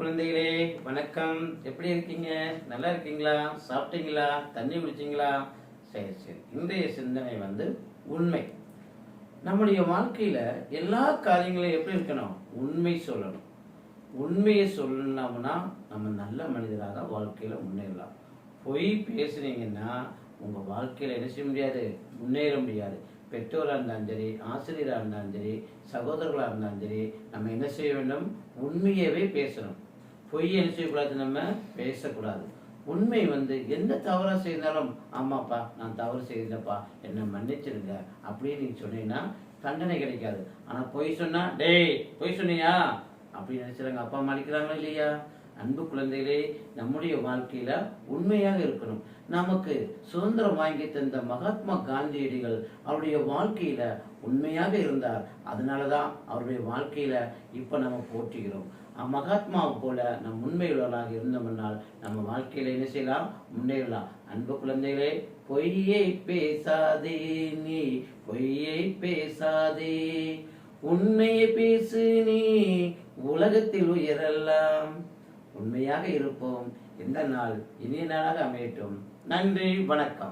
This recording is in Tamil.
குழந்தைகளே வணக்கம். எப்படி இருக்கீங்க? நல்லா இருக்கீங்களா? சாப்பிட்டீங்களா? தண்ணி குடிச்சிங்களா? சரி சரி. இன்றைய சிந்தனை உண்மை. நம்முடைய வாழ்க்கையில எல்லா காரியங்களையும் எப்படி இருக்கணும்? உண்மை சொல்லணும். உண்மையை சொல்லணும்னா நம்ம நல்ல மனிதராக வாழ்க்கையில முன்னேறலாம். பொய் பேசுனீங்கன்னா உங்க வாழ்க்கையில என்ன செய்ய முடியாது? முன்னேற முடியாது. பெற்றோராக இருந்தாலும் சரி, ஆசிரியராக இருந்தாலும் சரி, சகோதரர்களாக இருந்தாலும் சரி, நம்ம என்ன செய்ய வேண்டும்? உண்மையவே பேசணும். பொய் என்ன செய்யக்கூடாது? நம்ம பேசக்கூடாது. உண்மை எந்த தவறா செய்தாலும், ஆமாப்பா நான் தவறு செய்தப்பா, என்னை மன்னிச்சிருங்க அப்படின்னு நீங்க சொன்னீங்கன்னா தண்டனை கிடைக்காது. ஆனா பொய் சொன்னா, டேய் பொய் சொன்னியா அப்படின்னு நினைச்சாங்க அப்பா அம்மா அடிக்கிறாங்களா இல்லையா? அன்பு குழந்தைகளே, நம்முடைய வாழ்க்கையில உண்மையாக இருக்கணும். நமக்கு சுதந்திரம் வாங்கி தந்த மகாத்மா காந்தியடிகள் அவருடைய வாழ்க்கையில உண்மையாக இருந்தார். அதனாலதான் அவருடைய வாழ்க்கையில இப்ப நம்ம போற்றுகிறோம். மகாத்மாவை போல நம் உண்மையுள்ளவர்களாக இருந்தோம்னால் நம்ம வாழ்க்கையில என்ன செய்யலாம்? முன்னேறலாம். அன்பு குழந்தைகளே, பொய்யை பேசாதே, நீ பொய்யை பேசாதே, உண்மையை பேசு, நீ உலகத்தில் உயரலாம். உண்மையாக இருப்போம். இந்த நாள் இனிய நாளாக அமையட்டும். நன்றி, வணக்கம்.